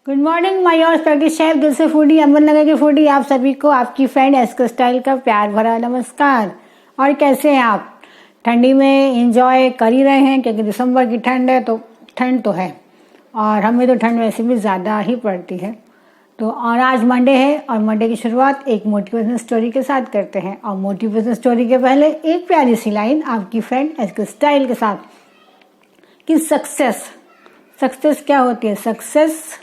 Good morning my your practice chef दिल से foodie अमन नगर के फूडी। आप सभी को आपकी फ्रेंड एस्को स्टाइल का प्यार भरा नमस्कार। और कैसे हैं आप? ठंडी में एंजॉय कर ही रहे हैं क्योंकि दिसंबर की ठंड है, तो ठंड तो है और हमें तो ठंड वैसे भी ज़्यादा ही पड़ती है। तो और आज मंडे है और मंडे की शुरुआत एक मोटिवेशनल स्टोरी के साथ करते हैं। और मोटिवेशनल स्टोरी के पहले एक प्यारी सी लाइन आपकी फ्रेंड एस्को स्टाइल के साथ कि सक्सेस क्या होती है। सक्सेस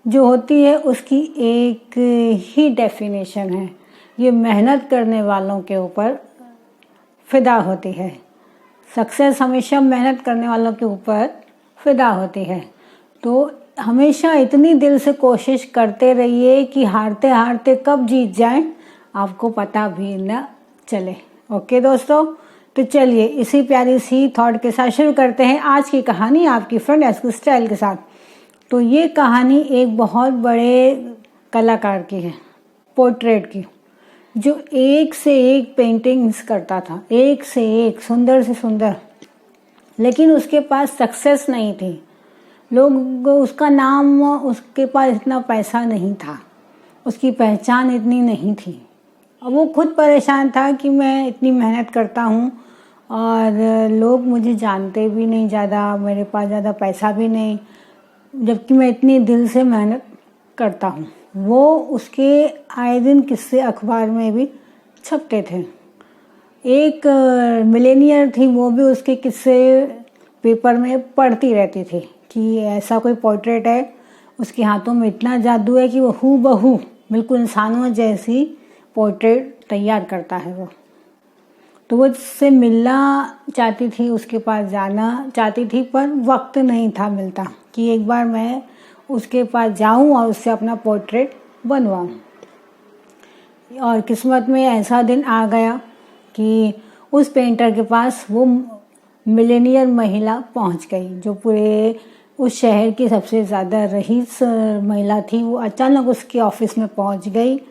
जो होती है उसकी एक ही डेफिनेशन है, ये मेहनत करने वालों के ऊपर फिदा होती है। सक्सेस हमेशा मेहनत करने वालों के ऊपर फिदा होती है। तो हमेशा इतनी दिल से कोशिश करते रहिए कि हारते हारते कब जीत जाएं आपको पता भी न चले। ओके दोस्तों, तो चलिए इसी प्यारी सी थॉट के साथ शुरू करते हैं आज की कहानी आपकी फ्रेंड एस्को स्टाइल के साथ। तो ये कहानी एक बहुत बड़े कलाकार की है, पोर्ट्रेट की, जो एक से एक पेंटिंग्स करता था, एक से एक सुंदर से सुंदर, लेकिन उसके पास सक्सेस नहीं थी। लोग उसका नाम, उसके पास इतना पैसा नहीं था, उसकी पहचान इतनी नहीं थी। और वो खुद परेशान था कि मैं इतनी मेहनत करता हूँ और लोग मुझे जानते भी नहीं ज़्यादा, मेरे पास ज़्यादा पैसा भी नहीं, जबकि मैं इतनी दिल से मेहनत करता हूँ। वो उसके आए दिन किस्से अखबार में भी छपते थे। एक मिलेनियर थी, वो भी उसके किस्से पेपर में पढ़ती रहती थी कि ऐसा कोई पोर्ट्रेट है, उसके हाथों में इतना जादू है कि वो हूबहू बिल्कुल इंसानों जैसी पोर्ट्रेट तैयार करता है वो। तो वो उससे मिलना चाहती थी, उसके पास जाना चाहती थी, पर वक्त नहीं था मिलता कि एक बार मैं उसके पास जाऊं और उससे अपना पोर्ट्रेट बनवाऊं। और किस्मत में ऐसा दिन आ गया कि उस पेंटर के पास वो मिलेनियर महिला पहुंच गई, जो पूरे उस शहर की सबसे ज़्यादा रईस महिला थी। वो अचानक उसके ऑफिस में पहुंच गई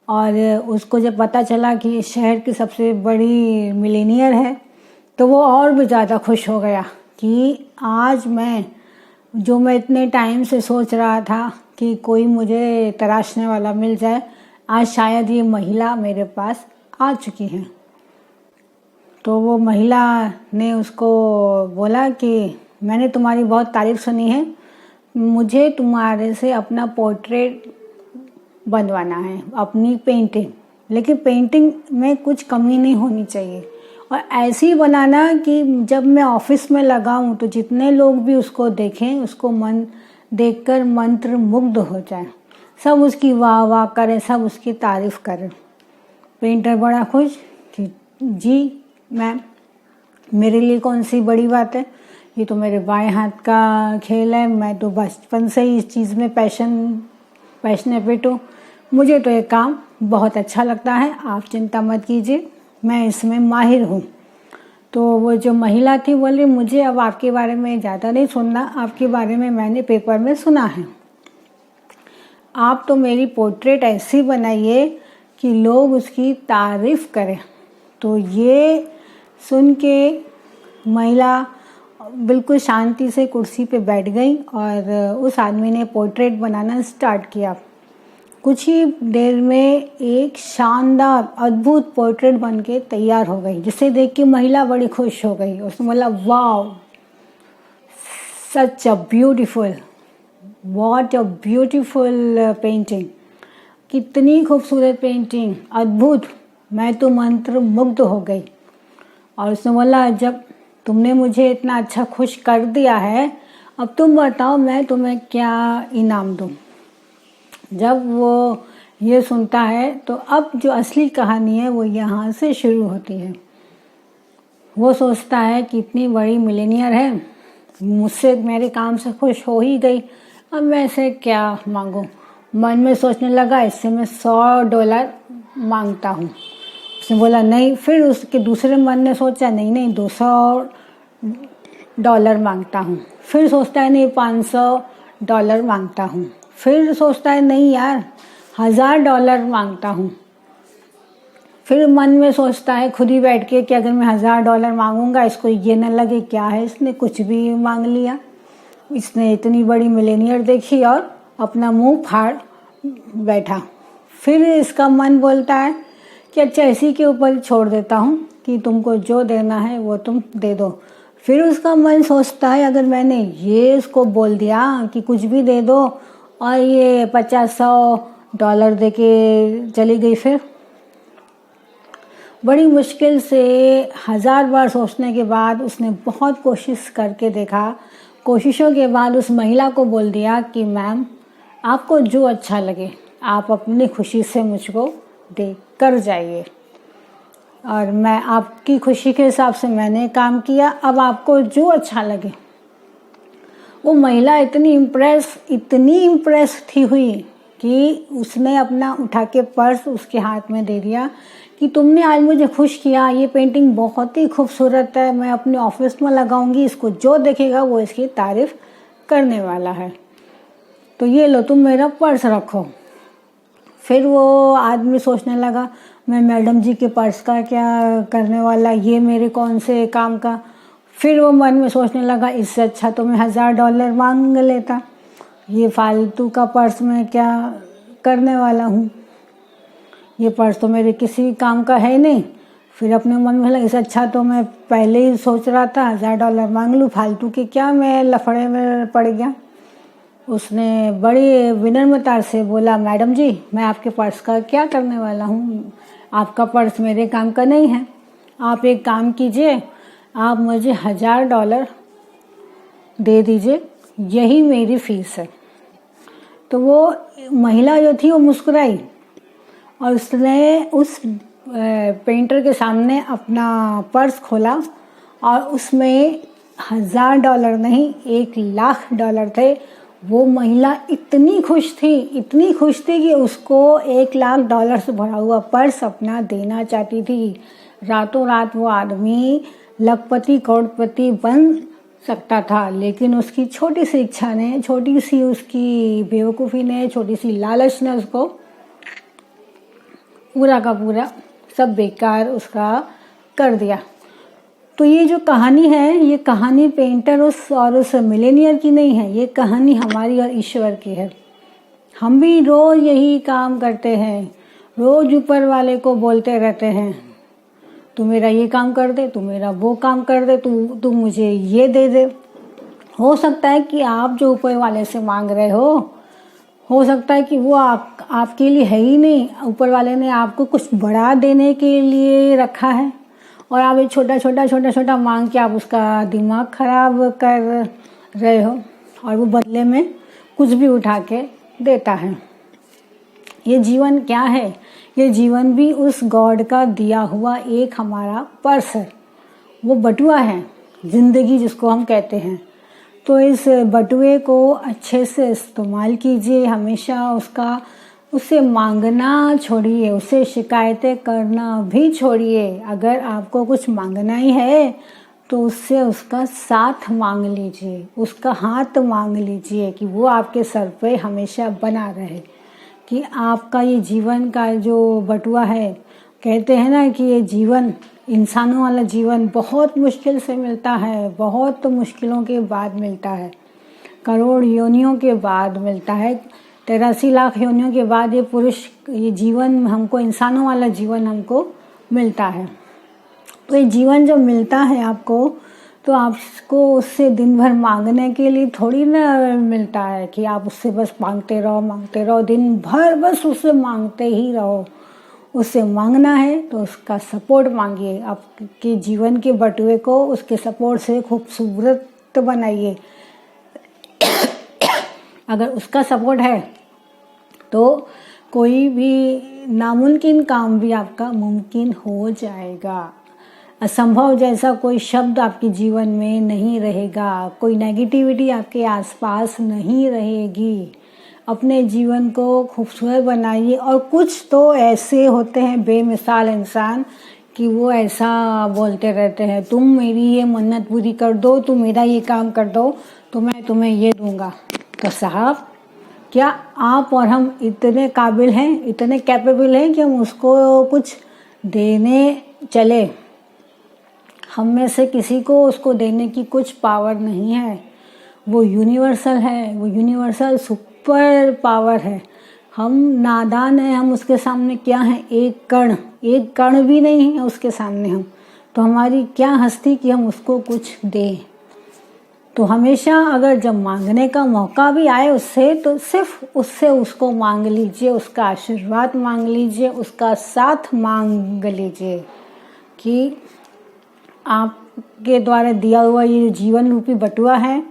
और उसको जब पता चला कि इस शहर की सबसे बड़ी मिलेनियर है, तो वो और भी ज़्यादा खुश हो गया कि आज मैं इतने टाइम से सोच रहा था कि कोई मुझे तराशने वाला मिल जाए, आज शायद ये महिला मेरे पास आ चुकी है। तो वो महिला ने उसको बोला कि मैंने तुम्हारी बहुत तारीफ सुनी है, मुझे तुम्हारे से अपना पोर्ट्रेट बनवाना है, अपनी पेंटिंग, लेकिन पेंटिंग में कुछ कमी नहीं होनी चाहिए और ऐसी बनाना कि जब मैं ऑफिस में लगाऊं तो जितने लोग भी उसको देखें, उसको मन देखकर मंत्र मुग्ध हो जाए, सब उसकी वाह वाह करें, सब उसकी तारीफ करें। पेंटर बड़ा खुश कि जी मैम, मेरे लिए कौन सी बड़ी बात है, ये तो मेरे बाएं हाथ का खेल है, मैं तो बचपन से ही इस चीज़ में पैशनेट हूँ, मुझे तो ये काम बहुत अच्छा लगता है, आप चिंता मत कीजिए, मैं इसमें माहिर हूँ। तो वो जो महिला थी बोली, मुझे अब आपके बारे में ज़्यादा नहीं सुनना, आपके बारे में मैंने पेपर में सुना है, आप तो मेरी पोर्ट्रेट ऐसी बनाइए कि लोग उसकी तारीफ करें। तो ये सुन के महिला बिल्कुल शांति से कुर्सी पे बैठ गई और उस आदमी ने पोर्ट्रेट बनाना स्टार्ट किया। कुछ ही देर में एक शानदार अद्भुत पोर्ट्रेट बनके तैयार हो गई, जिसे देख के महिला बड़ी खुश हो गई। उसने बोला, wow, such a beautiful, what a beautiful painting, कितनी खूबसूरत पेंटिंग, अद्भुत, मैं तो मंत्र मुग्ध हो गई। और उसने बोला, जब तुमने मुझे इतना अच्छा खुश कर दिया है, अब तुम बताओ मैं तुम्हें क्या इनाम दूं। जब वो ये सुनता है तो अब जो असली कहानी है वो यहाँ से शुरू होती है। वो सोचता है कि इतनी बड़ी मिलेनियर है, मुझसे मेरे काम से खुश हो ही गई, अब मैं इसे क्या मांगूं। मन में सोचने लगा, इससे मैं $100 मांगता हूँ। उसने बोला नहीं, फिर उसके दूसरे मन ने सोचा नहीं $200 मांगता हूँ। फिर सोचता है नहीं $500 मांगता हूँ। फिर सोचता है नहीं यार $1000 मांगता हूँ। फिर मन में सोचता है खुद ही बैठ के कि अगर मैं $1000 मांगूंगा, इसको ये न लगे क्या है, इसने कुछ भी मांग लिया, इसने इतनी बड़ी मिलेनियर देखी और अपना मुंह फाड़ बैठा। फिर इसका मन बोलता है कि अच्छा इसी के ऊपर छोड़ देता हूँ कि तुमको जो देना है वो तुम दे दो। फिर उसका मन सोचता है अगर मैंने ये इसको बोल दिया कि कुछ भी दे दो और ये $50-100 दे के चली गई, फिर बड़ी मुश्किल से 1000 बार सोचने के बाद उसने बहुत कोशिश करके देखा। कोशिशों के बाद उस महिला को बोल दिया कि मैम आपको जो अच्छा लगे आप अपनी खुशी से मुझको दे कर जाइए, और मैं आपकी खुशी के हिसाब से मैंने काम किया, अब आपको जो अच्छा लगे। वो महिला इतनी इम्प्रेस थी हुई कि उसने अपना उठा के पर्स उसके हाथ में दे दिया कि तुमने आज मुझे खुश किया, ये पेंटिंग बहुत ही खूबसूरत है, मैं अपने ऑफिस में लगाऊंगी, इसको जो देखेगा वो इसकी तारीफ करने वाला है, तो ये लो तुम मेरा पर्स रखो। फिर वो आदमी सोचने लगा मैं मैडम जी के पर्स का क्या करने वाला, ये मेरे कौन से काम का। फिर वो मन में सोचने लगा इससे अच्छा तो मैं $1000 मांग लेता, ये फालतू का पर्स में क्या करने वाला हूँ, ये पर्स तो मेरे किसी काम का है नहीं। फिर अपने मन में लगा इससे अच्छा तो मैं पहले ही सोच रहा था $1000 मांग लूँ, फालतू के क्या मैं लफड़े में पड़ गया। उसने बड़ी विनम्रता से बोला मैडम जी मैं आपके पर्स का क्या करने वाला हूँ, आपका पर्स मेरे काम का नहीं है, आप एक काम कीजिए आप मुझे $1000 दे दीजिए, यही मेरी फीस है। तो वो महिला जो थी वो मुस्कुराई और उसने उस पेंटर के सामने अपना पर्स खोला और उसमें $1000 नहीं $1,00,000 थे। वो महिला इतनी खुश थी कि उसको $1,00,000 से भरा हुआ पर्स अपना देना चाहती थी। रातों रात वो आदमी लखपति करोड़पति बन सकता था, लेकिन उसकी छोटी सी इच्छा ने, छोटी सी उसकी बेवकूफ़ी ने, छोटी सी लालच ने उसको पूरा का पूरा सब बेकार उसका कर दिया। तो ये जो कहानी है ये कहानी पेंटर उस मिलेनियर की नहीं है, ये कहानी हमारी और ईश्वर की है। हम भी रोज यही काम करते हैं, रोज ऊपर वाले को बोलते रहते हैं तू मेरा ये काम कर दे, तू मेरा वो काम कर दे, तू मुझे ये दे दे। हो सकता है कि आप जो ऊपर वाले से मांग रहे हो सकता है कि वो आपके लिए है ही नहीं, ऊपर वाले ने आपको कुछ बड़ा देने के लिए रखा है और आप ये छोटा मांग के आप उसका दिमाग खराब कर रहे हो और वो बदले में कुछ भी उठा के देता है। ये जीवन क्या है? ये जीवन भी उस गॉड का दिया हुआ एक हमारा पर्स है, वो बटुआ है जिंदगी जिसको हम कहते हैं। तो इस बटुए को अच्छे से इस्तेमाल कीजिए, हमेशा उससे मांगना छोड़िए, उससे शिकायतें करना भी छोड़िए। अगर आपको कुछ मांगना ही है तो उससे उसका साथ मांग लीजिए, उसका हाथ मांग लीजिए कि वो आपके सर पे हमेशा बना रहे, कि आपका ये जीवन का जो बटुआ है, कहते हैं ना कि ये जीवन, इंसानों वाला जीवन बहुत मुश्किल से मिलता है, बहुत मुश्किलों के बाद मिलता है, करोड़ योनियों के बाद मिलता है, 83 लाख योनियों के बाद ये जीवन हमको, इंसानों वाला जीवन हमको मिलता है। तो ये जीवन जब मिलता है आपको, तो आपको उससे दिन भर मांगने के लिए थोड़ी ना मिलता है कि आप उससे बस मांगते रहो दिन भर, बस उससे मांगते ही रहो। उससे मांगना है तो उसका सपोर्ट मांगिए, आपके जीवन के बटुए को उसके सपोर्ट से खूबसूरत बनाइए। अगर उसका सपोर्ट है तो कोई भी नामुमकिन काम भी आपका मुमकिन हो जाएगा। असंभव जैसा कोई शब्द आपके जीवन में नहीं रहेगा, कोई नेगेटिविटी आपके आसपास नहीं रहेगी। अपने जीवन को खूबसूरत बनाइए। और कुछ तो ऐसे होते हैं बेमिसाल इंसान कि वो ऐसा बोलते रहते हैं, तुम मेरी ये मन्नत पूरी कर दो, तुम मेरा ये काम कर दो तो मैं तुम्हें ये दूंगा। तो साहब, क्या आप और हम इतने काबिल हैं, इतने कैपेबल हैं कि हम उसको कुछ देने चले? हम में से किसी को उसको देने की कुछ पावर नहीं है। वो यूनिवर्सल है, वो यूनिवर्सल सुपर पावर है। हम नादान हैं, हम उसके सामने क्या हैं, एक कण भी नहीं है उसके सामने हम। तो हमारी क्या हस्ती कि हम उसको कुछ दें। तो हमेशा अगर जब मांगने का मौका भी आए उससे, तो सिर्फ उससे उसको मांग लीजिए, उसका आशीर्वाद मांग लीजिए, उसका साथ मांग लीजिए कि आपके द्वारा दिया हुआ ये जीवन रूपी बटुआ है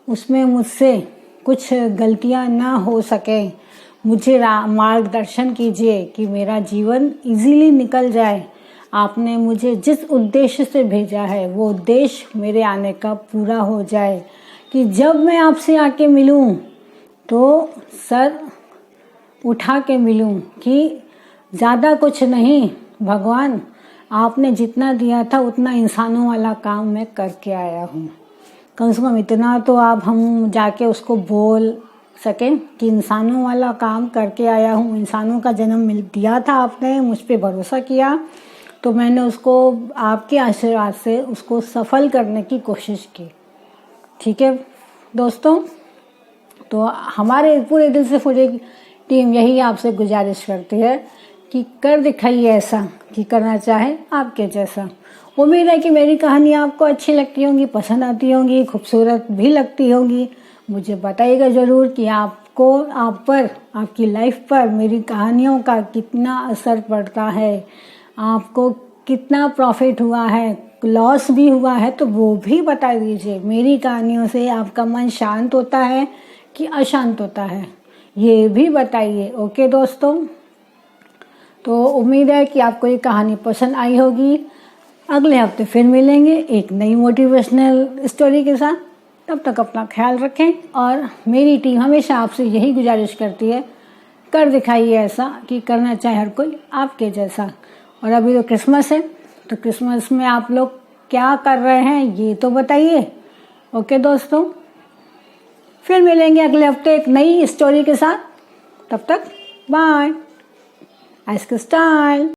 उसमें मुझसे कुछ गलतियां ना हो सके। मुझे मार्गदर्शन कीजिए कि मेरा जीवन इजीली निकल जाए। आपने मुझे जिस उद्देश्य से भेजा है वो उद्देश्य मेरे आने का पूरा हो जाए, कि जब मैं आपसे आके मिलूं तो सर उठा के मिलूं कि ज़्यादा कुछ नहीं भगवान, आपने जितना दिया था उतना इंसानों वाला काम मैं करके आया हूँ। कम से कम इतना तो आप हम जाके उसको बोल सकें कि इंसानों वाला काम करके आया हूँ। इंसानों का जन्म दिया था आपने, मुझ पे भरोसा किया, तो मैंने उसको आपके आशीर्वाद से उसको सफल करने की कोशिश की। ठीक है दोस्तों, तो हमारे पूरे दिल से पूरी टीम यही आपसे गुजारिश करती है कि कर दिखाइए ऐसा कि करना चाहे आपके जैसा। उम्मीद है कि मेरी कहानी आपको अच्छी लगती होंगी, पसंद आती होंगी, खूबसूरत भी लगती होंगी। मुझे बताइएगा ज़रूर कि आपको, आप पर, आपकी लाइफ पर मेरी कहानियों का कितना असर पड़ता है, आपको कितना प्रॉफिट हुआ है, लॉस भी हुआ है तो वो भी बता दीजिए। मेरी कहानियों से आपका मन शांत होता है कि अशांत होता है, ये भी बताइए। ओके दोस्तों, तो उम्मीद है कि आपको ये कहानी पसंद आई होगी। अगले हफ्ते फिर मिलेंगे एक नई मोटिवेशनल स्टोरी के साथ। तब तक अपना ख्याल रखें और मेरी टीम हमेशा आपसे यही गुजारिश करती है, कर दिखाइए ऐसा कि करना चाहे हर कोई आपके जैसा। और अभी तो क्रिसमस है, तो क्रिसमस में आप लोग क्या कर रहे हैं ये तो बताइए। ओके दोस्तों, फिर मिलेंगे अगले हफ्ते एक नई स्टोरी के साथ। तब तक बाय। आइस्क स्टाइल।